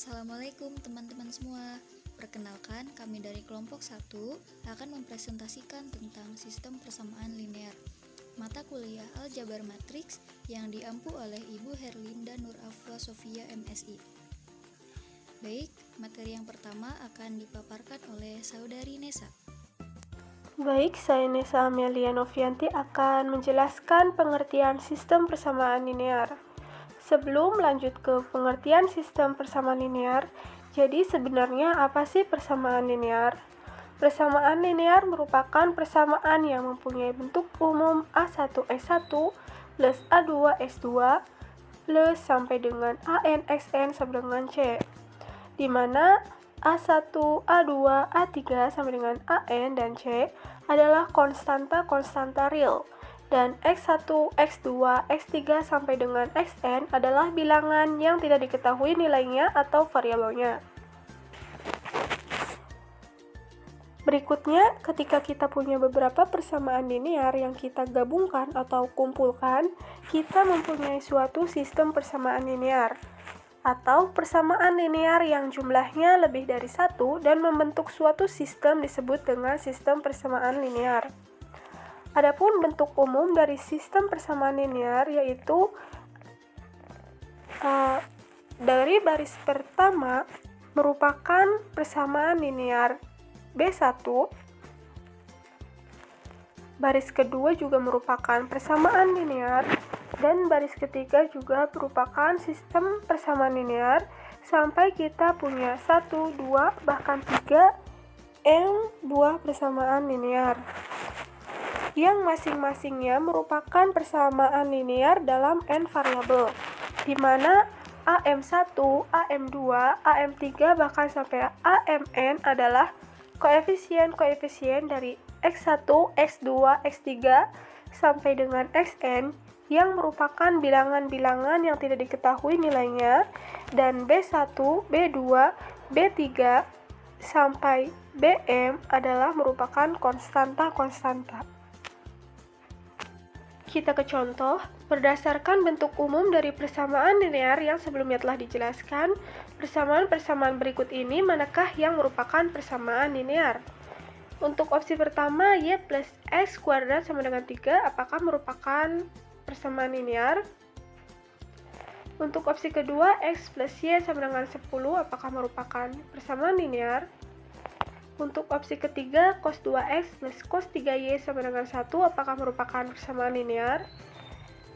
Assalamualaikum teman-teman semua. Perkenalkan, kami dari kelompok 1 akan mempresentasikan tentang sistem persamaan linear. Mata kuliah Aljabar Matriks yang diampu oleh Ibu Herlinda Nur Afwa Sofia MSI. Baik, materi yang pertama akan dipaparkan oleh Saudari Nesa. Baik, saya Nesa Amelia Novianti akan menjelaskan pengertian sistem persamaan linear. Sebelum lanjut ke pengertian sistem persamaan linear, jadi sebenarnya apa sih persamaan linear? Persamaan linear merupakan persamaan yang mempunyai bentuk umum A1-S1 plus A2-S2 plus sampai dengan AN-XN sama dengan C, di mana A1, A2, A3 sampai dengan AN dan C adalah konstanta real, dan X1, X2, X3 sampai dengan Xn adalah bilangan yang tidak diketahui nilainya atau variabelnya. Berikutnya, ketika kita punya beberapa persamaan linear yang kita gabungkan atau kumpulkan, kita mempunyai suatu sistem persamaan linear atau persamaan linear yang jumlahnya lebih dari satu dan membentuk suatu sistem disebut dengan sistem persamaan linear. Adapun bentuk umum dari sistem persamaan linear yaitu dari baris pertama merupakan persamaan linear B1, baris kedua juga merupakan persamaan linear, dan baris ketiga juga merupakan sistem persamaan linear sampai kita punya 1, 2, bahkan 3 buah persamaan linear yang masing-masingnya merupakan persamaan linear dalam n variabel, di mana AM1, AM2, AM3 bahkan sampai AMN adalah koefisien-koefisien dari X1, X2, X3 sampai dengan Xn yang merupakan bilangan-bilangan yang tidak diketahui nilainya, dan B1, B2, B3 sampai Bm adalah merupakan konstanta-konstanta. Kita ke contoh, berdasarkan bentuk umum dari persamaan linear yang sebelumnya telah dijelaskan, persamaan-persamaan berikut ini manakah yang merupakan persamaan linear? Untuk opsi pertama, y plus x kuadrat sama dengan 3, apakah merupakan persamaan linear? Untuk opsi kedua, x plus y sama dengan 10, apakah merupakan persamaan linear? Untuk opsi ketiga, cos 2x plus cos 3y sama dengan 1, apakah merupakan persamaan linear?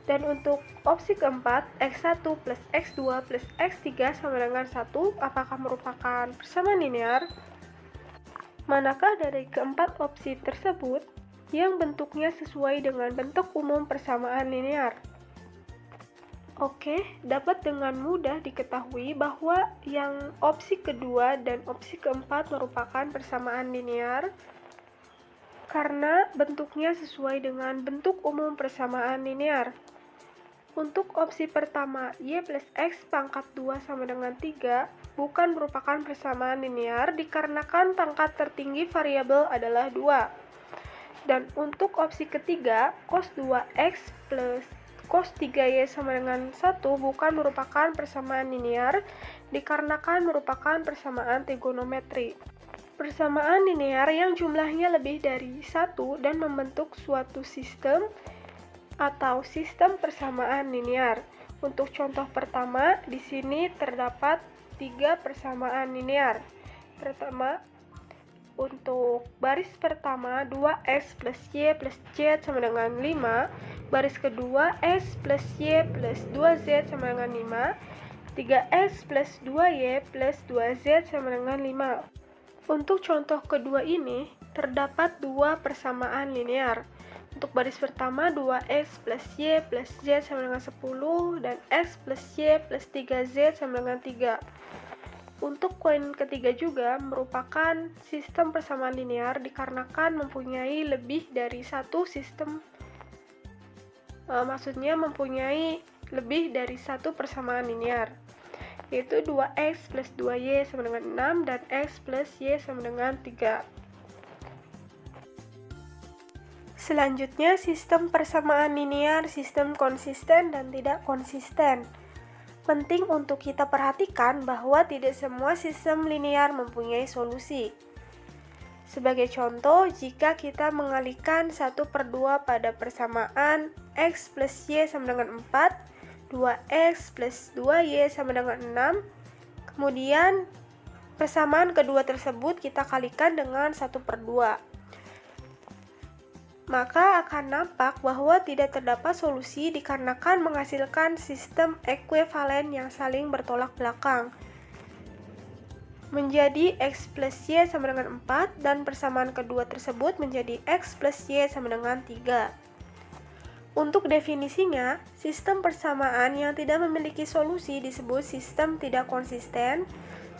Dan untuk opsi keempat, x1 plus x2 plus x3 sama dengan 1, apakah merupakan persamaan linear? Manakah dari keempat opsi tersebut yang bentuknya sesuai dengan bentuk umum persamaan linear? Oke, dapat dengan mudah diketahui bahwa yang opsi kedua dan opsi keempat merupakan persamaan linear karena bentuknya sesuai dengan bentuk umum persamaan linear. Untuk opsi pertama, y plus x pangkat 2 sama dengan 3 bukan merupakan persamaan linear dikarenakan pangkat tertinggi variabel adalah 2. Dan untuk opsi ketiga, cos 2x plus cos 3y sama dengan 1 bukan merupakan persamaan linear dikarenakan merupakan persamaan trigonometri. Persamaan linear yang jumlahnya lebih dari 1 dan membentuk suatu sistem atau sistem persamaan linear. Untuk contoh pertama, di sini terdapat 3 persamaan linear. Pertama, untuk baris pertama 2x plus y plus z sama dengan 5, baris kedua x plus y plus 2z sama dengan 5, 3x plus 2y plus 2z sama dengan 5. Untuk contoh kedua ini, terdapat 2 persamaan linear. Untuk baris pertama 2x plus y plus z sama dengan 10 dan x plus y plus 3z sama dengan 3. Untuk koin ketiga juga merupakan sistem persamaan linear dikarenakan mempunyai lebih dari satu sistem, mempunyai lebih dari satu persamaan linear, yaitu 2x plus 2y sama dengan 6 dan x plus y sama dengan 3. Selanjutnya, sistem persamaan linear, sistem konsisten dan tidak konsisten. Penting untuk kita perhatikan bahwa tidak semua sistem linear mempunyai solusi. Sebagai contoh, jika kita mengalihkan 1/2 pada persamaan X plus Y sama dengan 4, 2X plus 2Y sama dengan 6, kemudian persamaan kedua tersebut kita kalikan dengan 1/2. Maka akan nampak bahwa tidak terdapat solusi dikarenakan menghasilkan sistem ekuivalen yang saling bertolak belakang. Menjadi X plus Y sama dengan 4 dan persamaan kedua tersebut menjadi X plus Y sama dengan 3. Untuk definisinya, sistem persamaan yang tidak memiliki solusi disebut sistem tidak konsisten,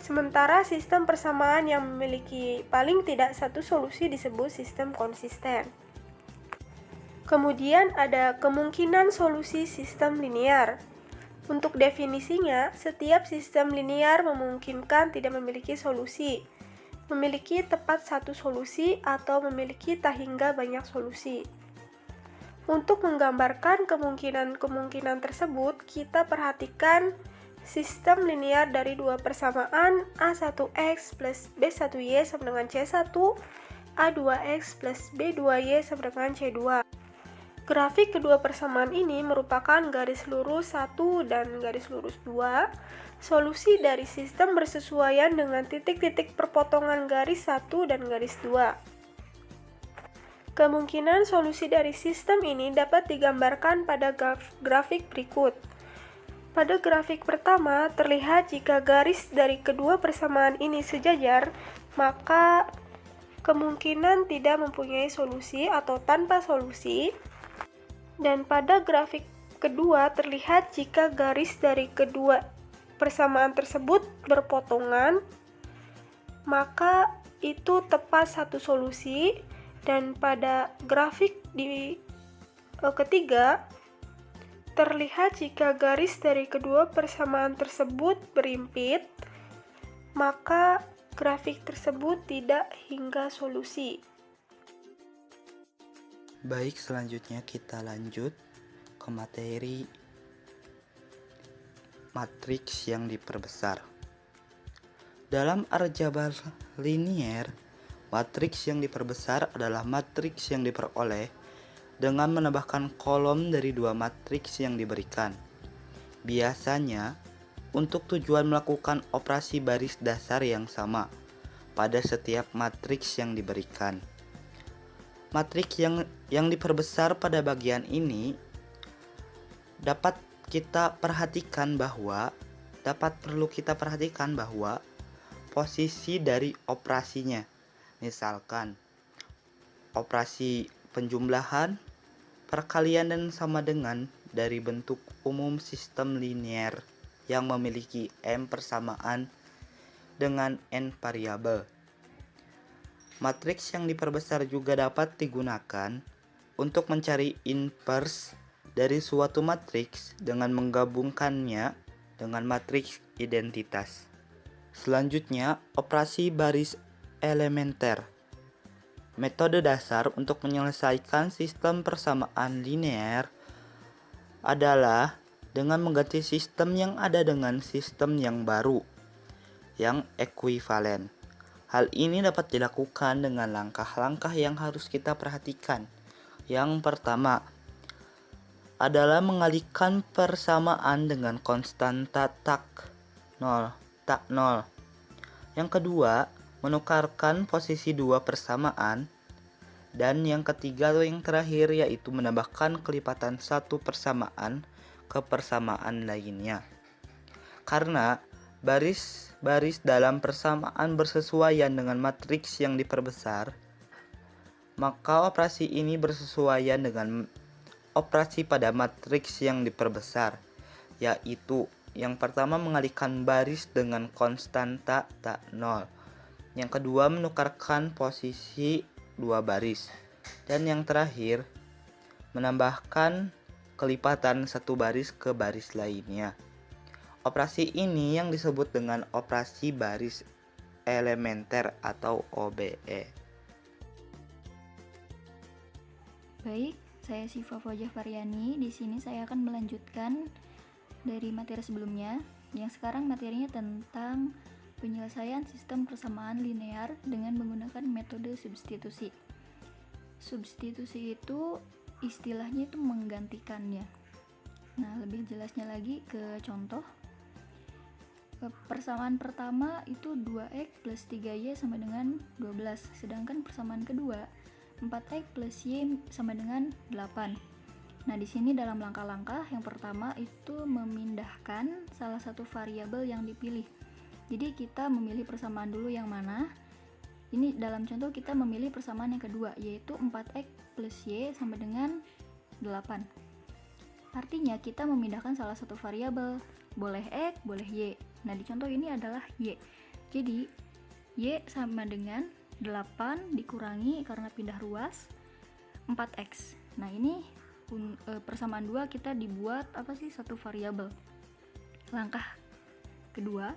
sementara sistem persamaan yang memiliki paling tidak satu solusi disebut sistem konsisten. Kemudian ada kemungkinan solusi sistem linear. Untuk definisinya, setiap sistem linear memungkinkan tidak memiliki solusi, memiliki tepat satu solusi, atau memiliki tak hingga banyak solusi. Untuk menggambarkan kemungkinan-kemungkinan tersebut, kita perhatikan sistem linear dari dua persamaan A1X plus B1Y sama dengan C1, A2X plus B2Y sama dengan C2. Grafik kedua persamaan ini merupakan garis lurus 1 dan garis lurus 2. Solusi dari sistem bersesuaian dengan titik-titik perpotongan garis 1 dan garis 2. Kemungkinan solusi dari sistem ini dapat digambarkan pada grafik berikut. Pada grafik pertama, terlihat jika garis dari kedua persamaan ini sejajar, maka kemungkinan tidak mempunyai solusi atau tanpa solusi. Dan pada grafik kedua terlihat jika garis dari kedua persamaan tersebut berpotongan, maka itu tepat satu solusi. Dan pada grafik di ketiga terlihat jika garis dari kedua persamaan tersebut berimpit, maka grafik tersebut tidak hingga solusi. Baik, selanjutnya kita lanjut ke materi matriks yang diperbesar. Dalam aljabar linier, matriks yang diperbesar adalah matriks yang diperoleh dengan menambahkan kolom dari dua matriks yang diberikan. Biasanya, untuk tujuan melakukan operasi baris dasar yang sama pada setiap matriks yang diberikan. Matriks yang diperbesar pada bagian ini dapat perlu kita perhatikan bahwa posisi dari operasinya, misalkan operasi penjumlahan, perkalian dan sama dengan dari bentuk umum sistem linear yang memiliki m persamaan dengan n variabel. Matriks yang diperbesar juga dapat digunakan untuk mencari inverse dari suatu matriks dengan menggabungkannya dengan matriks identitas. Selanjutnya, operasi baris elementer. Metode dasar untuk menyelesaikan sistem persamaan linear adalah dengan mengganti sistem yang ada dengan sistem yang baru, yang ekuivalen. Hal ini dapat dilakukan dengan langkah-langkah yang harus kita perhatikan. Yang pertama adalah mengalihkan persamaan dengan konstanta tak nol. Yang kedua, menukarkan posisi dua persamaan. Dan yang ketiga atau yang terakhir yaitu menambahkan kelipatan satu persamaan ke persamaan lainnya. Karena baris dalam persamaan bersesuaian dengan matriks yang diperbesar, maka operasi ini bersesuaian dengan operasi pada matriks yang diperbesar, yaitu yang pertama mengalihkan baris dengan konstanta tak nol, yang kedua menukarkan posisi dua baris, dan yang terakhir menambahkan kelipatan satu baris ke baris lainnya. Operasi ini yang disebut dengan operasi baris elementer atau OBE. Baik, saya Syifa Fauzah Faryani. Di sini saya akan melanjutkan dari materi sebelumnya, yang sekarang materinya tentang penyelesaian sistem persamaan linear dengan menggunakan metode substitusi. Substitusi itu istilahnya itu menggantikannya. Nah, lebih jelasnya lagi ke contoh. Persamaan pertama itu 2x plus 3y sama dengan 12, sedangkan persamaan kedua 4x plus y sama dengan 8. Nah, di sini dalam langkah-langkah yang pertama itu memindahkan salah satu variabel yang dipilih. Jadi kita memilih persamaan dulu yang mana? Ini dalam contoh kita memilih persamaan yang kedua, yaitu 4x plus y sama dengan 8. Artinya kita memindahkan salah satu variabel, boleh x, boleh y. Nah, di contoh ini adalah y. Jadi, y sama dengan 8 dikurangi karena pindah ruas 4x. Nah, ini persamaan 2 kita dibuat satu variabel. Langkah kedua,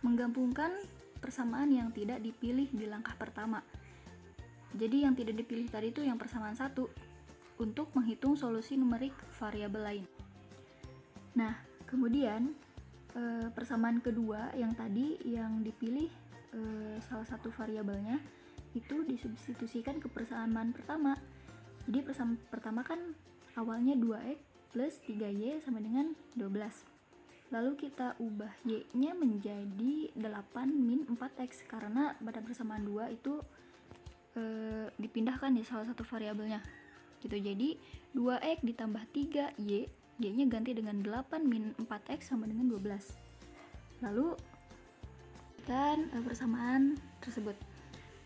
menggabungkan persamaan yang tidak dipilih di langkah pertama. Jadi yang tidak dipilih tadi itu yang persamaan 1 untuk menghitung solusi numerik variabel lain. Nah, kemudian persamaan kedua yang tadi yang dipilih salah satu variabelnya itu disubstitusikan ke persamaan pertama. Jadi persamaan pertama kan awalnya 2x plus 3y sama dengan 12. Lalu kita ubah y-nya menjadi 8 min 4x karena pada persamaan 2 itu dipindahkan ya salah satu variabelnya. Gitu. Jadi 2x ditambah 3y, y-nya ganti dengan 8 min 4x sama dengan 12. Lalu kan persamaan tersebut.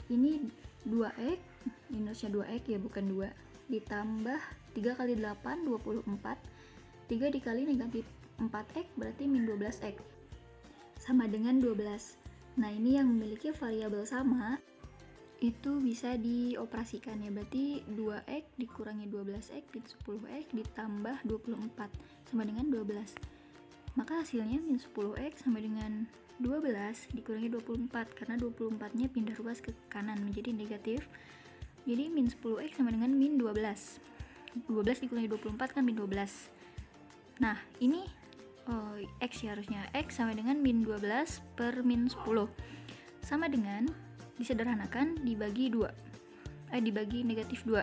Ini 2x, minusnya 2x ya bukan 2, ditambah 3 kali 8, 24. 3 dikali negatif 4x berarti min 12x sama dengan 12. Nah, ini yang memiliki variabel sama itu bisa dioperasikan ya, berarti 2x dikurangi 12x min 10x ditambah 24 sama dengan 12. Maka hasilnya min 10x sama dengan 12 dikurangi 24 karena 24 nya pindah ruas ke kanan menjadi negatif. Jadi min 10x sama dengan min 12. 12 dikurangi 24 kan min 12. Nah, ini x ya harusnya. X sama dengan min 12 per min 10 sama dengan disederhanakan dibagi 2, dibagi negatif 2,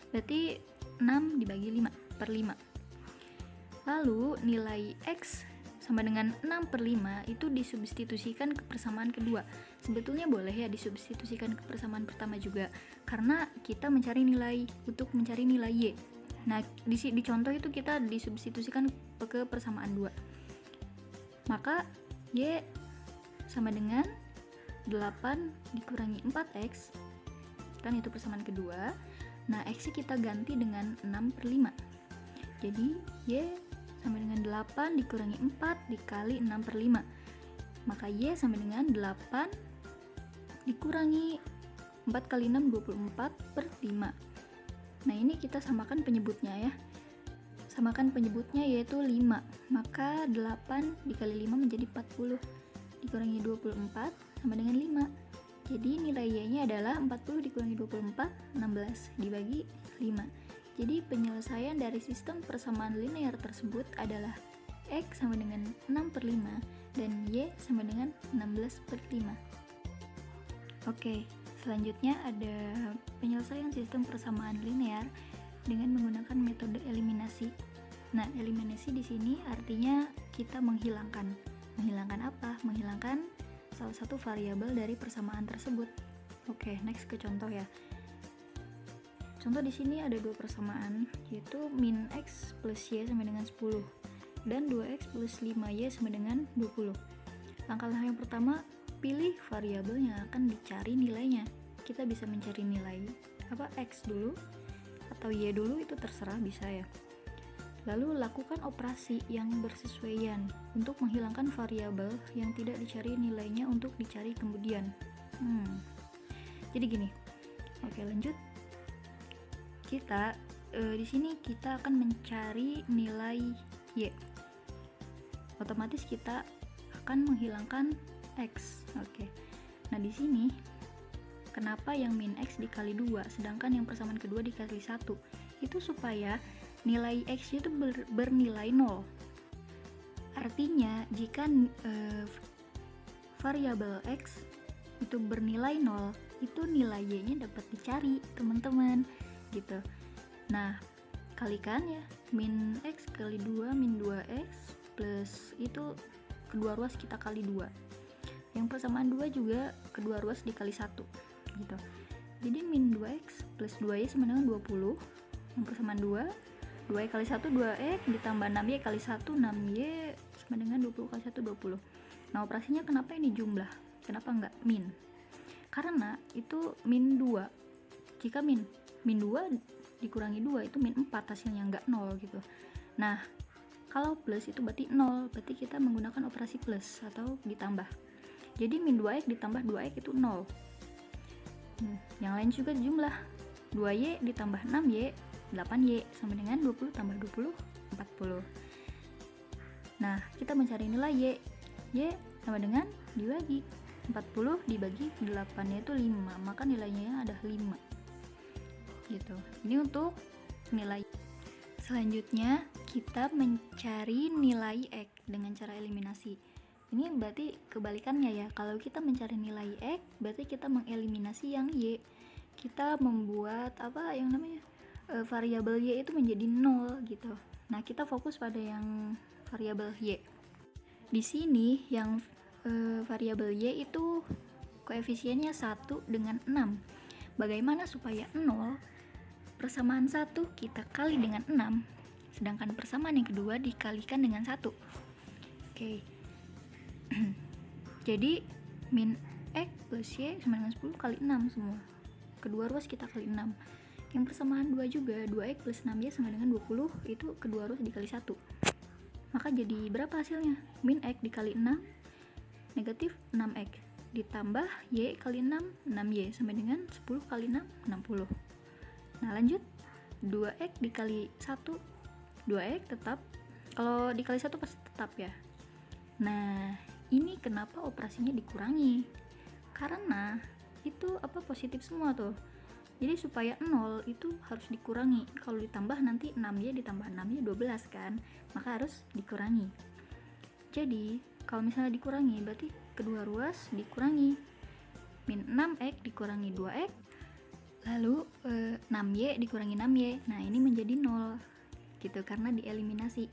berarti 6 dibagi 5 per 5. Lalu nilai x sama dengan 6 per 5 itu disubstitusikan ke persamaan kedua. Sebetulnya boleh ya disubstitusikan ke persamaan pertama juga, karena kita mencari nilai y. Nah, di contoh itu kita disubstitusikan ke persamaan 2. Maka y sama dengan 8 dikurangi 4x, kan itu persamaan kedua. Nah, x kita ganti dengan 6 per 5. Jadi y sama dengan 8 dikurangi 4 dikali 6 per 5. Maka y sama dengan 8 dikurangi 4 kali 6, 24 per 5. Nah, ini kita samakan penyebutnya ya. Samakan penyebutnya yaitu 5. Maka 8 dikali 5 menjadi 40. Dikurangi 24 sama dengan 5. Jadi nilai y-nya adalah 40 dikurangi 24, 16 dibagi 5. Jadi penyelesaian dari sistem persamaan linear tersebut adalah x sama dengan 6 per 5 dan y sama dengan 16 per 5. Oke, selanjutnya ada penyelesaian sistem persamaan linear dengan menggunakan metode eliminasi. Nah, eliminasi di sini artinya kita menghilangkan. Menghilangkan apa? Menghilangkan salah satu variabel dari persamaan tersebut. Oke, next ke contoh ya. Contoh di sini ada dua persamaan, yaitu min x plus y sama dengan 10 dan 2x plus 5y sama dengan 20. Langkah-langkah yang pertama, pilih variabel yang akan dicari nilainya. Kita bisa mencari nilai x dulu atau y dulu, itu terserah, bisa ya. Lalu lakukan operasi yang bersesuaian untuk menghilangkan variabel yang tidak dicari nilainya untuk dicari kemudian. Jadi gini. Oke, lanjut. Kita di sini kita akan mencari nilai y. Otomatis kita akan menghilangkan x. Oke. Nah, di sini kenapa yang min x dikali 2 sedangkan yang persamaan kedua dikali 1? Itu supaya nilai x itu bernilai 0. Artinya jika variabel X itu bernilai 0, itu nilai Y-nya dapat dicari, teman-teman, gitu. Nah, kalikan ya, min X kali 2 min 2X plus itu kedua ruas kita kali 2. Yang persamaan 2 juga kedua ruas dikali 1, gitu. Jadi min 2X plus 2Y sama dengan 20. Yang persamaan 2, 2Y kali 1 2X ditambah 6Y kali 1 6Y sama dengan 20 kali 1 20. Nah, operasinya kenapa ini jumlah? Kenapa enggak min? Karena itu min 2. Jika min 2 dikurangi 2 itu min 4, hasilnya enggak 0 gitu. Nah, kalau plus itu berarti 0, berarti kita menggunakan operasi plus atau ditambah. Jadi min 2x ditambah 2x itu 0. Yang lain juga jumlah. 2y ditambah 6y 8y sama dengan 20 tambah 20 40. Nah, kita mencari nilai y. Y sama dengan dibagi 40 dibagi 8 yaitu 5, maka nilainya ada 5. Gitu. Ini untuk nilai. Selanjutnya kita mencari nilai x dengan cara eliminasi. Ini berarti kebalikannya ya. Kalau kita mencari nilai x, berarti kita mengeliminasi yang y. Kita membuat yang namanya variabel y itu menjadi 0 gitu. Nah, kita fokus pada yang variabel y. Di sini yang variabel y itu koefisiennya 1 dengan 6. Bagaimana supaya 0? Persamaan 1 kita kali dengan 6, sedangkan persamaan yang kedua dikalikan dengan 1. Oke. Jadi min x plus y sama dengan 10 kali 6 semua. Kedua ruas kita kali 6. Yang persamaan 2 juga, 2x plus 6y sama dengan 20, itu kedua ruas dikali 1. Maka jadi berapa hasilnya? Min x dikali 6 negatif 6x ditambah y kali 6 6y sama dengan 10 kali 6 60. Nah, lanjut 2x dikali 1 2x tetap, kalau dikali 1 pasti tetap ya. Nah, ini kenapa operasinya dikurangi? Karena itu positif semua tuh. Jadi supaya 0 itu harus dikurangi. Kalau ditambah nanti 6y ditambah 6y 12 kan, maka harus dikurangi. Jadi kalau misalnya dikurangi berarti kedua ruas dikurangi. Min 6x dikurangi 2x, lalu 6y dikurangi 6y. Nah, ini menjadi 0 gitu karena dieliminasi.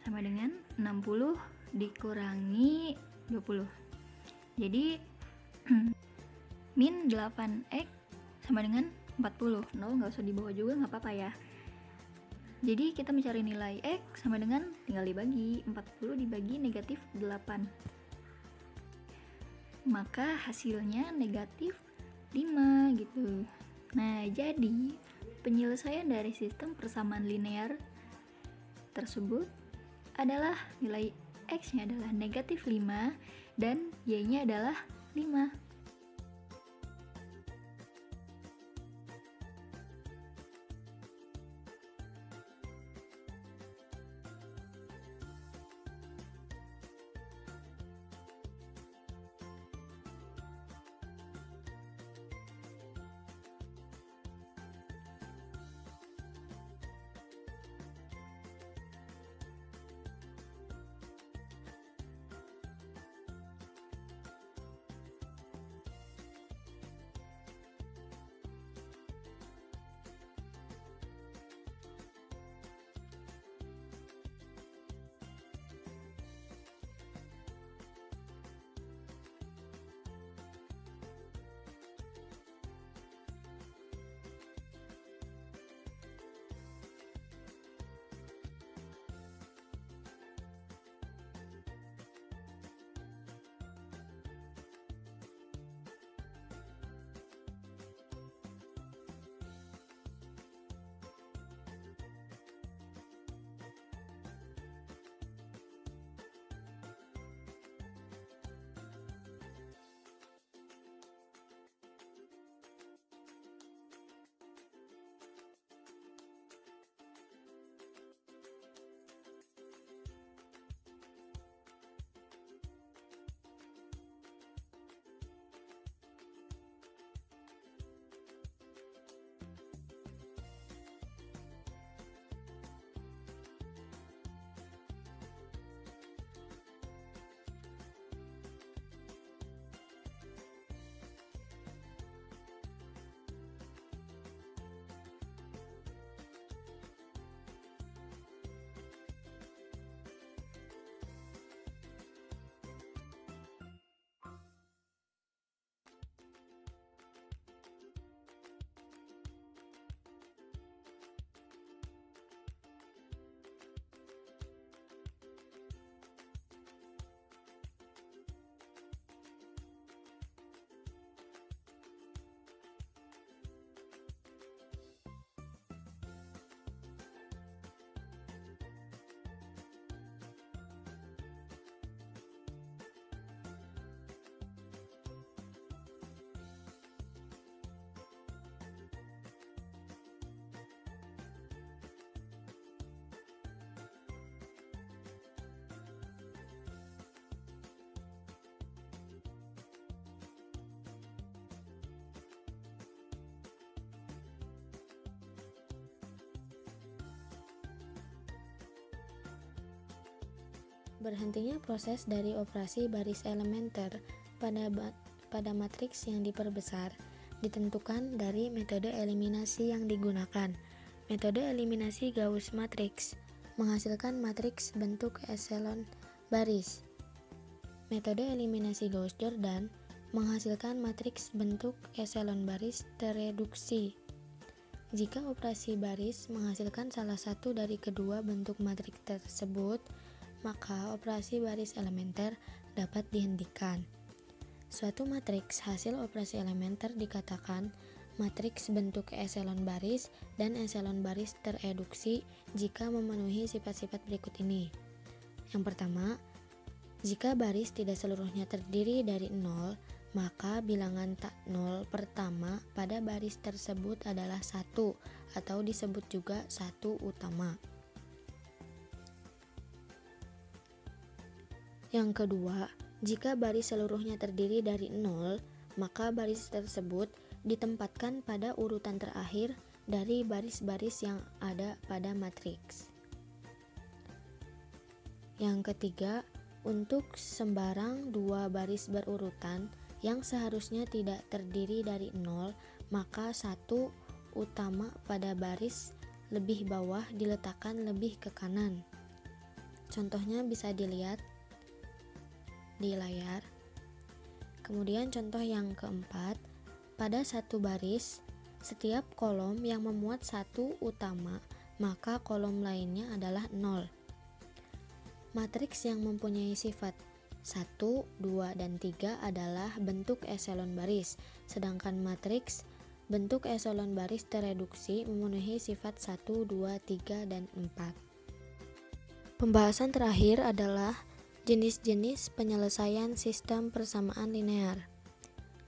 Sama dengan 60 dikurangi 20. Jadi min 8x sama dengan 40. 0 nggak usah dibawa juga, nggak apa-apa ya. Jadi kita mencari nilai x sama dengan tinggal dibagi 40 dibagi negatif 8. Maka hasilnya negatif 5 gitu. Nah, jadi penyelesaian dari sistem persamaan linear tersebut adalah nilai x-nya adalah negatif 5 dan y-nya adalah 5. Berhentinya proses dari operasi baris elementer pada matriks yang diperbesar ditentukan dari metode eliminasi yang digunakan. Metode eliminasi Gauss matriks menghasilkan matriks bentuk echelon baris. Metode eliminasi Gauss-Jordan menghasilkan matriks bentuk echelon baris tereduksi. Jika operasi baris menghasilkan salah satu dari kedua bentuk matriks tersebut, maka operasi baris elementer dapat dihentikan. Suatu matriks hasil operasi elementer dikatakan matriks bentuk echelon baris dan echelon baris tereduksi jika memenuhi sifat-sifat berikut ini. Yang pertama, jika baris tidak seluruhnya terdiri dari 0, maka bilangan tak 0 pertama pada baris tersebut adalah 1 atau disebut juga 1 utama. Yang kedua, jika baris seluruhnya terdiri dari 0, maka baris tersebut ditempatkan pada urutan terakhir dari baris-baris yang ada pada matriks. Yang ketiga, untuk sembarang dua baris berurutan yang seharusnya tidak terdiri dari 0, maka 1 utama pada baris lebih bawah diletakkan lebih ke kanan. Contohnya bisa dilihat di layar. Kemudian contoh yang keempat, pada satu baris, setiap kolom yang memuat 1 utama, maka kolom lainnya adalah 0. Matriks yang mempunyai sifat 1, 2, dan 3 adalah bentuk echelon baris, sedangkan matriks bentuk echelon baris tereduksi memenuhi sifat 1, 2, 3, dan 4. Pembahasan terakhir adalah jenis-jenis penyelesaian sistem persamaan linear.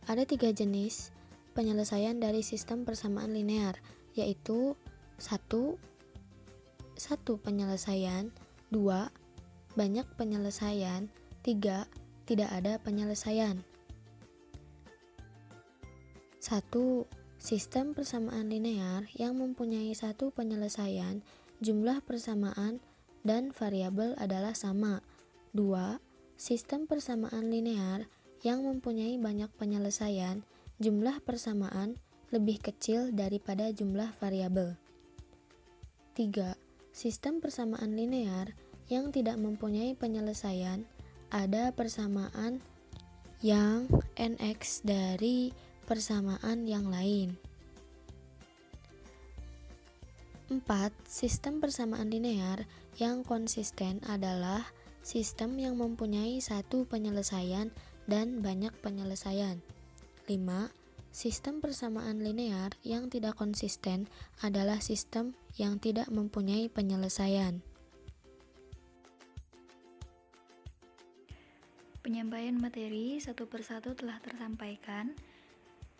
Ada 3 jenis penyelesaian dari sistem persamaan linear, yaitu 1. Satu penyelesaian, 2. Banyak penyelesaian, 3. Tidak ada penyelesaian. 1. Sistem persamaan linear yang mempunyai satu penyelesaian, jumlah persamaan dan variabel adalah sama. 2. Sistem persamaan linear yang mempunyai banyak penyelesaian, jumlah persamaan lebih kecil daripada jumlah variabel. 3. Sistem persamaan linear yang tidak mempunyai penyelesaian, ada persamaan yang nx dari persamaan yang lain. 4. Sistem persamaan linear yang konsisten adalah sistem yang mempunyai satu penyelesaian dan banyak penyelesaian. 5. Sistem persamaan linear yang tidak konsisten adalah sistem yang tidak mempunyai penyelesaian. Penyampaian materi satu persatu telah tersampaikan.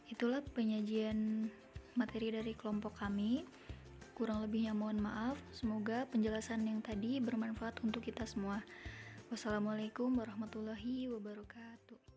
Itulah penyajian materi dari kelompok kami. Kurang lebihnya mohon maaf. Semoga penjelasan yang tadi bermanfaat untuk kita semua. Wassalamualaikum warahmatullahi wabarakatuh.